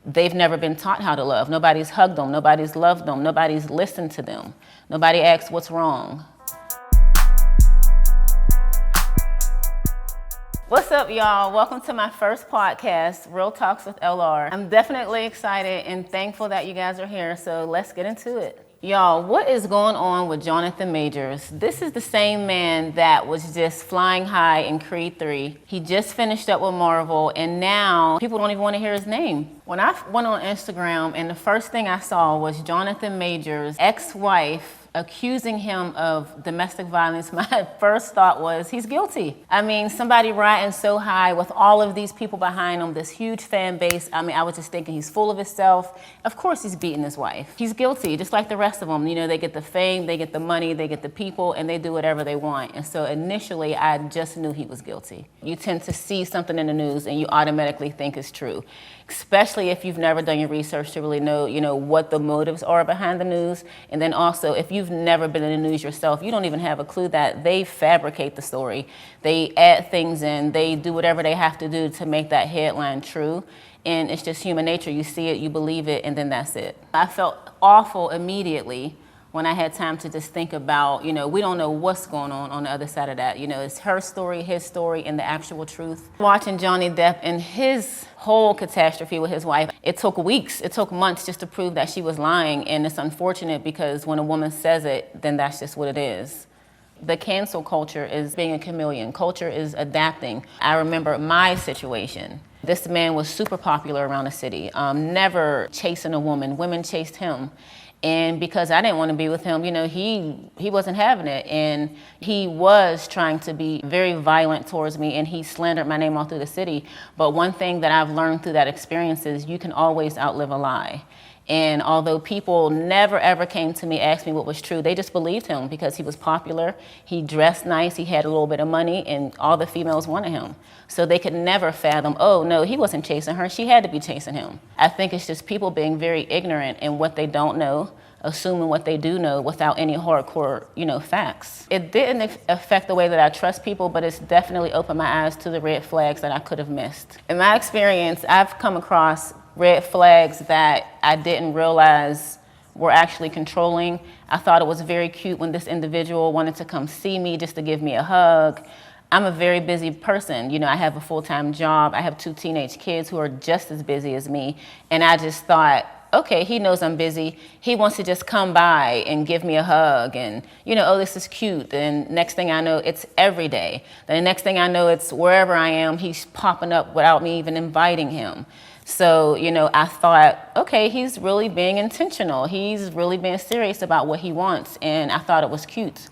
they've never been taught how to love. Nobody's hugged them. Nobody's loved them. Nobody's listened to them. Nobody asks what's wrong. What's up, y'all? Welcome to my first podcast, Real Talks with LR. I'm definitely excited and thankful that you guys are here, so let's get into it. Y'all, what is going on with Jonathan Majors? This is the same man that was just flying high in Creed 3. He just finished up with Marvel, and now people don't even want to hear his name. When I went on Instagram, and the first thing I saw was Jonathan Majors' ex-wife accusing him of domestic violence, my first thought was he's guilty. I mean, somebody riding so high with all of these people behind him, this huge fan base. I mean, I was just thinking he's full of himself. Of course he's beating his wife. He's guilty, just like the rest of them. You know, they get the fame, they get the money, they get the people, and they do whatever they want. And so initially, I just knew he was guilty. You tend to see something in the news and you automatically think it's true, especially if you've never done your research to really know, what the motives are behind the news. And then also, if you've never been in the news yourself, you don't even have a clue that they fabricate the story. They add things in, they do whatever they have to do to make that headline true. And it's just human nature. You see it, you believe it, and then that's it. I felt awful immediately when I had time to just think about, we don't know what's going on the other side of that. It's her story, his story, and the actual truth. Watching Johnny Depp and his whole catastrophe with his wife, it took weeks, it took months just to prove that she was lying. And it's unfortunate because when a woman says it, then that's just what it is. The cancel culture is being a chameleon. Culture is adapting. I remember my situation. This man was super popular around the city, never chasing a woman. Women chased him. And because I didn't want to be with him, he wasn't having it. And he was trying to be very violent towards me, and he slandered my name all through the city. But one thing that I've learned through that experience is you can always outlive a lie. And although people never ever came to me, asked me what was true, they just believed him because he was popular, he dressed nice, he had a little bit of money, and all the females wanted him. So they could never fathom, oh no, he wasn't chasing her, she had to be chasing him. I think it's just people being very ignorant in what they don't know, assuming what they do know without any hardcore, facts. It didn't affect the way that I trust people, but it's definitely opened my eyes to the red flags that I could have missed. In my experience, I've come across red flags that I didn't realize were actually controlling. I thought it was very cute when this individual wanted to come see me just to give me a hug. I'm a very busy person. I have a full-time job. I have 2 teenage kids who are just as busy as me. And I just thought, okay, he knows I'm busy. He wants to just come by and give me a hug and, oh, this is cute. And next thing I know, it's every day. Then the next thing I know, it's wherever I am, he's popping up without me even inviting him. So, I thought, okay, he's really being intentional. He's really being serious about what he wants. And I thought it was cute.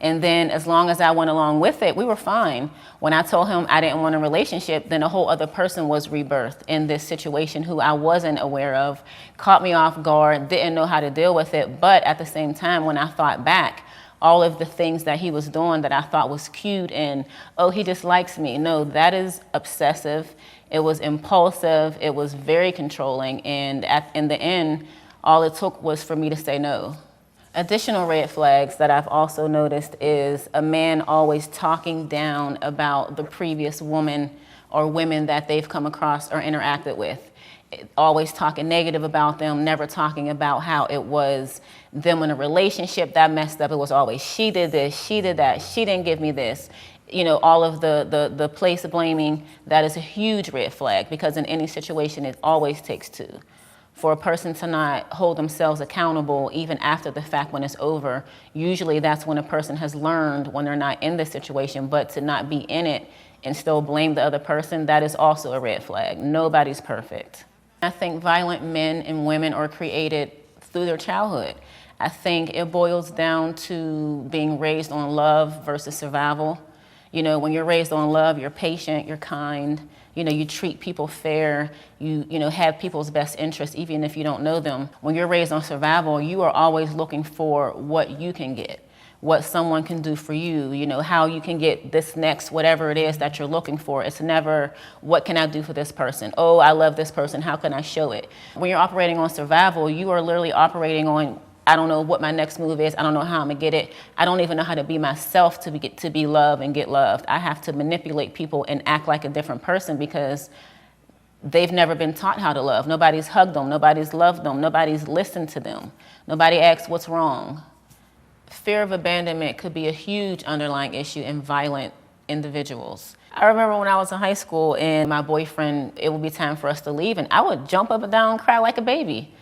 And then as long as I went along with it, we were fine. When I told him I didn't want a relationship, then a whole other person was rebirthed in this situation who I wasn't aware of, caught me off guard, didn't know how to deal with it. But at the same time, when I thought back, all of the things that he was doing that I thought was cute and, oh, he just likes me. No, that is obsessive. It was impulsive. It was very controlling. And in the end, all it took was for me to say no. Additional red flags that I've also noticed is a man always talking down about the previous woman or women that they've come across or interacted with. Always talking negative about them, never talking about how it was them in a relationship that messed up. It was always, she did this, she did that, she didn't give me this. All of the place blaming, that is a huge red flag because in any situation, it always takes 2. For a person to not hold themselves accountable even after the fact when it's over, usually that's when a person has learned when they're not in this situation, but to not be in it and still blame the other person, that is also a red flag. Nobody's perfect. I think violent men and women are created through their childhood. I think it boils down to being raised on love versus survival. When you're raised on love, you're patient, you're kind, you treat people fair, you have people's best interests even if you don't know them. When you're raised on survival, you are always looking for what you can get, what someone can do for you, how you can get this next, whatever it is that you're looking for. It's never, what can I do for this person? Oh, I love this person, how can I show it? When you're operating on survival, you are literally operating on, I don't know what my next move is. I don't know how I'm gonna get it. I don't even know how to be myself to be loved and get loved. I have to manipulate people and act like a different person because they've never been taught how to love. Nobody's hugged them, nobody's loved them, nobody's listened to them, nobody asks what's wrong. Fear of abandonment could be a huge underlying issue in violent individuals. I remember when I was in high school and my boyfriend, it would be time for us to leave, and I would jump up and down and cry like a baby.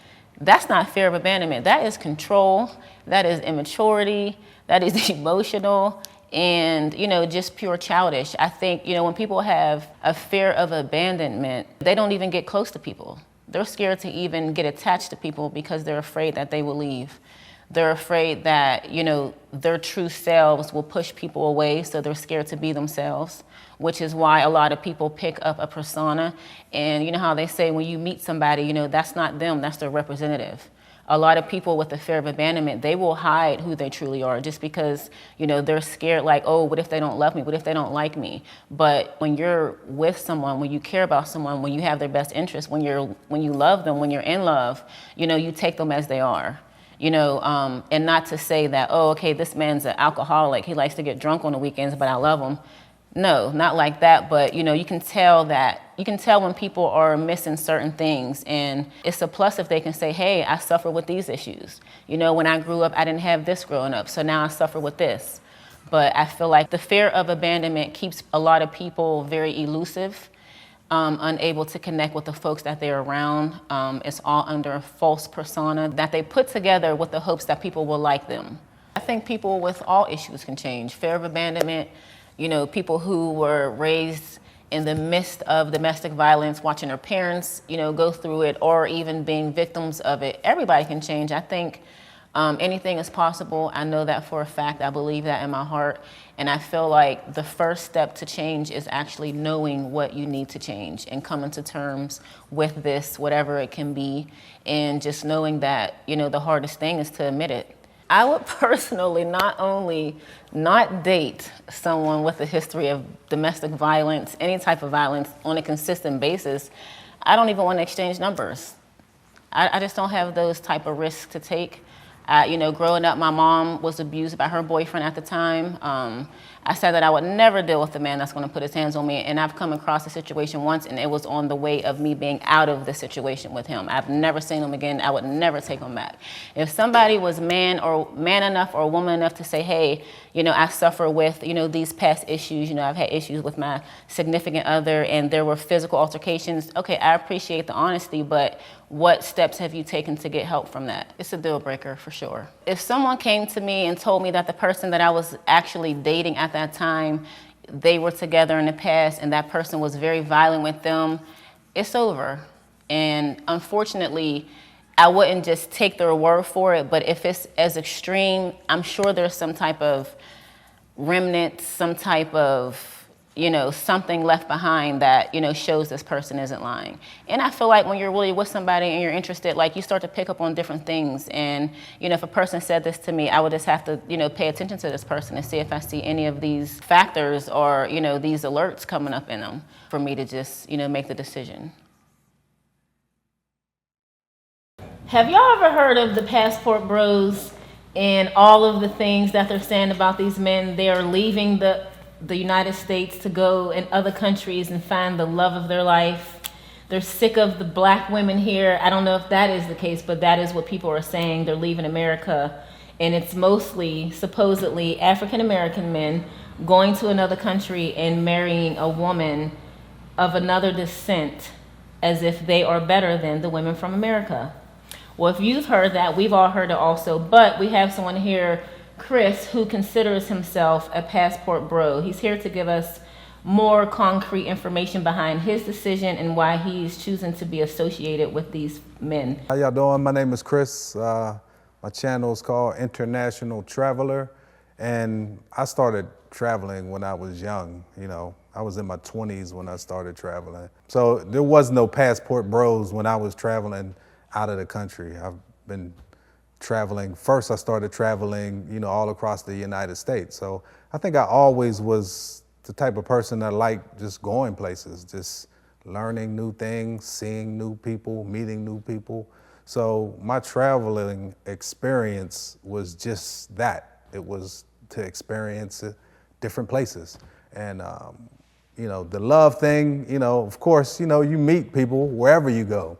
That's not fear of abandonment. That is control, that is immaturity, that is emotional, and, just pure childish. I think, when people have a fear of abandonment, they don't even get close to people. They're scared to even get attached to people because they're afraid that they will leave. They're afraid that, their true selves will push people away, so they're scared to be themselves, which is why a lot of people pick up a persona. And you know how they say when you meet somebody, that's not them, that's their representative. A lot of people with the fear of abandonment, they will hide who they truly are just because, they're scared, like, oh, what if they don't love me? What if they don't like me? But when you're with someone, when you care about someone, when you have their best interest, when you love them, when you're in love, you take them as they are. And not to say that, oh, okay, this man's an alcoholic, he likes to get drunk on the weekends, but I love him. No, not like that, but you can tell when people are missing certain things, and it's a plus if they can say, hey, I suffer with these issues. When I grew up, I didn't have this growing up, so now I suffer with this. But I feel like the fear of abandonment keeps a lot of people very elusive, unable to connect with the folks that they're around. It's all under a false persona that they put together with the hopes that people will like them. I think people with all issues can change. Fear of abandonment, people who were raised in the midst of domestic violence, watching their parents, go through it, or even being victims of it. Everybody can change. I think anything is possible. I know that for a fact. I believe that in my heart. And I feel like the first step to change is actually knowing what you need to change and coming to terms with this, whatever it can be, and just knowing that, the hardest thing is to admit it. I would personally not only not date someone with a history of domestic violence, any type of violence on a consistent basis, I don't even want to exchange numbers. I just don't have those type of risks to take. Growing up, my mom was abused by her boyfriend at the time. I said that I would never deal with a man that's going to put his hands on me, and I've come across a situation once, and it was on the way of me being out of the situation with him. I've never seen him again. I would never take him back. If somebody was man enough or woman enough to say, hey, I suffer with, these past issues, I've had issues with my significant other, and there were physical altercations, okay, I appreciate the honesty, but what steps have you taken to get help from that? It's a deal breaker for sure. If someone came to me and told me that the person that I was actually dating at that time, they were together in the past and that person was very violent with them, it's over. And unfortunately, I wouldn't just take their word for it, but if it's as extreme, I'm sure there's some type of remnant, some type of something left behind that, shows this person isn't lying. And I feel like when you're really with somebody and you're interested, like you start to pick up on different things. And, if a person said this to me, I would just have to, pay attention to this person and see if I see any of these factors or, these alerts coming up in them for me to just, make the decision. Have y'all ever heard of the passport bros and all of the things that they're saying about these men? They are leaving the United States to go in other countries and find the love of their life. They're sick of the black women here. I don't know if that is the case, but that is what people are saying. They're leaving America, and it's mostly, supposedly, African-American men going to another country and marrying a woman of another descent as if they are better than the women from America. Well, if you've heard that, we've all heard it also, but we have someone here, Chris, who considers himself a passport bro. He's here to give us more concrete information behind his decision and why he's choosing to be associated with these men. How y'all doing? My name is Chris. My channel is called International Traveler, and I started traveling when I was young. I was in my 20s when I started traveling. So there was no passport bros when I was traveling out of the country. I've been traveling. First, I started traveling, all across the United States. So I think I always was the type of person that liked just going places, just learning new things, seeing new people, meeting new people. So my traveling experience was just that. It was to experience different places. And, the love thing, of course, you meet people wherever you go.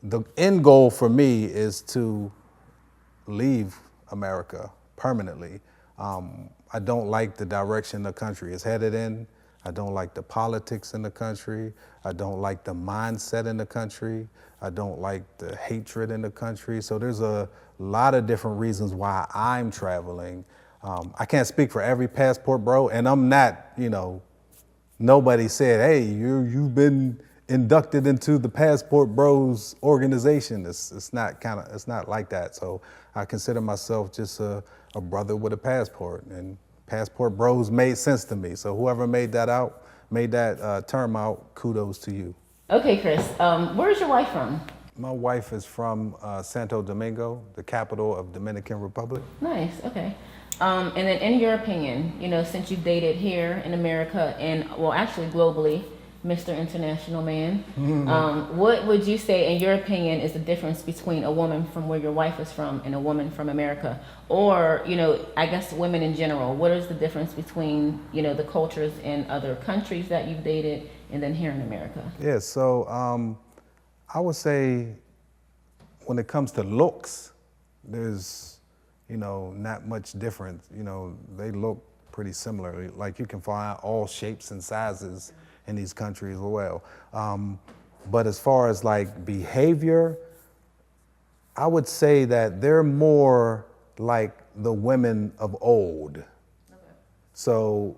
The end goal for me is to leave America permanently. I don't like the direction the country is headed in. I don't like the politics in the country. I don't like the mindset in the country. I don't like the hatred in the country. So there's a lot of different reasons why I'm traveling. I can't speak for every passport bro, and I'm not, nobody said, hey, you've been inducted into the Passport Bros organization. It's not like that. So I consider myself just a brother with a passport, and Passport Bros made sense to me. So whoever made that term out, kudos to you. Okay, Chris, where's your wife from? My wife is from Santo Domingo, the capital of Dominican Republic. Nice, okay. And then in your opinion, since you've dated here in America and, well, actually globally, Mr. International Man, what would you say, in your opinion, is the difference between a woman from where your wife is from and a woman from America? Or, I guess women in general, what is the difference between, the cultures in other countries that you've dated and then here in America? Yeah, so I would say when it comes to looks, there's, not much difference. They look pretty similar. Like you can find all shapes and sizes in these countries as well. But as far as like behavior, I would say that they're more like the women of old. Okay. So,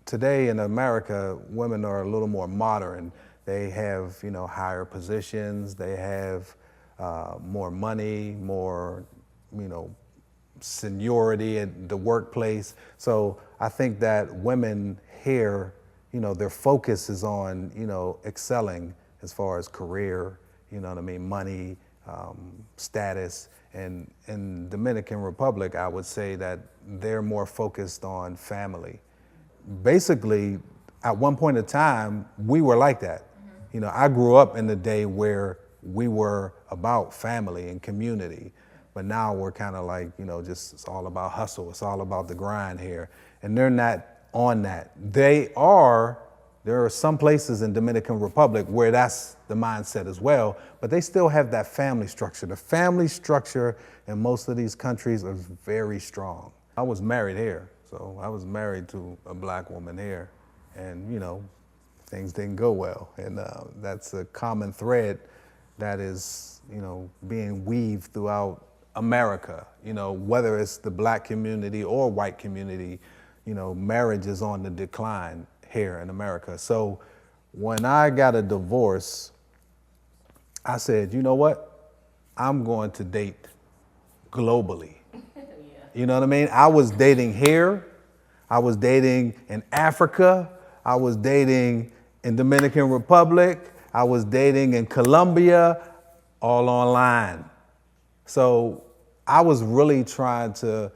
today in America, women are a little more modern. They have, higher positions. They have more money, more, seniority at the workplace. So I think that women here, their focus is on, excelling as far as career, money, status. And in Dominican Republic, I would say that they're more focused on family. Basically, at one point in time, we were like that. Mm-hmm. I grew up in the day where we were about family and community. But now we're kind of like, just it's all about hustle. It's all about the grind here. And they're not on that. There are some places in Dominican Republic where that's the mindset as well, but they still have that family structure. The family structure in most of these countries is very strong. I was married here, so I was married to a black woman here, and things didn't go well. And that's a common thread that is, being weaved throughout America, whether it's the black community or white community, marriage is on the decline here in America. So when I got a divorce, I said, you know what? I'm going to date globally. Yeah. You know what I mean? I was dating here. I was dating in Africa. I was dating in Dominican Republic. I was dating in Colombia, all online. So I was really trying to,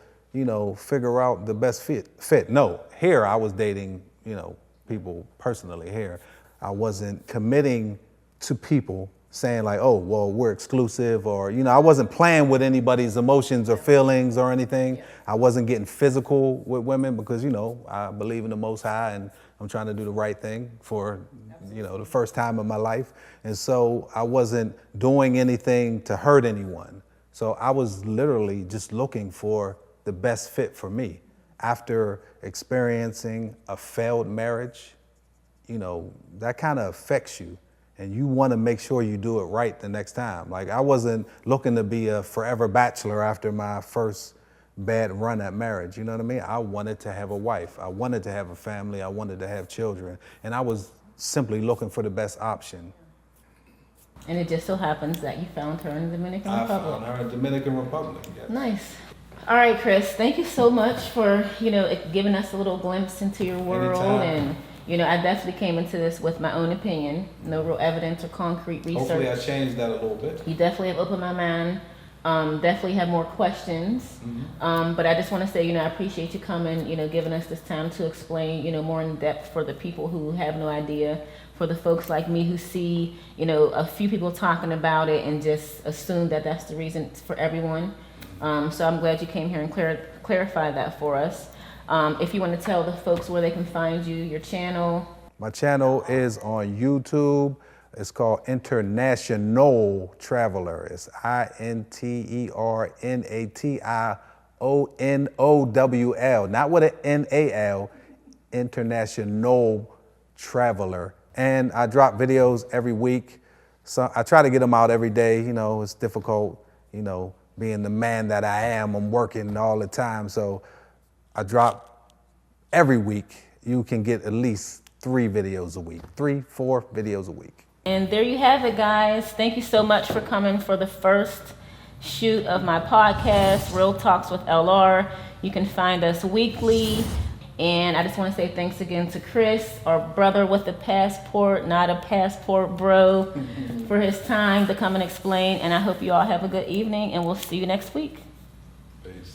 figure out the best fit. No, here I was dating, people personally here. I wasn't committing to people saying like, oh, well, we're exclusive, or, I wasn't playing with anybody's emotions or feelings or anything. I wasn't getting physical with women because, I believe in the Most High and I'm trying to do the right thing for, the first time in my life. And so I wasn't doing anything to hurt anyone. So I was literally just looking for the best fit for me. After experiencing a failed marriage, that kind of affects you. And you want to make sure you do it right the next time. Like I wasn't looking to be a forever bachelor after my first bad run at marriage. You know what I mean? I wanted to have a wife. I wanted to have a family. I wanted to have children. And I was simply looking for the best option. And it just so happens that you found her in the Dominican Republic. I found her in the Dominican Republic, yes. Nice. All right, Chris, thank you so much for, giving us a little glimpse into your world. Anytime. And, I definitely came into this with my own opinion, no real evidence or concrete research. Hopefully I changed that a little bit. You definitely have opened my mind. Definitely have more questions. Mm-hmm. But I just want to say, I appreciate you coming, giving us this time to explain, more in depth for the people who have no idea, for the folks like me who see, a few people talking about it and just assume that that's the reason for everyone. So I'm glad you came here and clarified that for us. If you want to tell the folks where they can find you, your channel. My channel is on YouTube. It's called International Traveler. It's INTERNATIONOWL, not with an NAL, International Traveler. And I drop videos every week. So I try to get them out every day. You know, it's difficult, you know, being the man that I am. I'm working all the time. So I drop every week. You can get at least 3 videos a week, 3-4 videos a week. And there you have it, guys. Thank you so much for coming for the first shoot of my podcast, Real Talks with LR. You can find us weekly. And I just want to say thanks again to Chris, our brother with the passport, not a passport bro, for his time to come and explain. And I hope you all have a good evening, and we'll see you next week. Peace.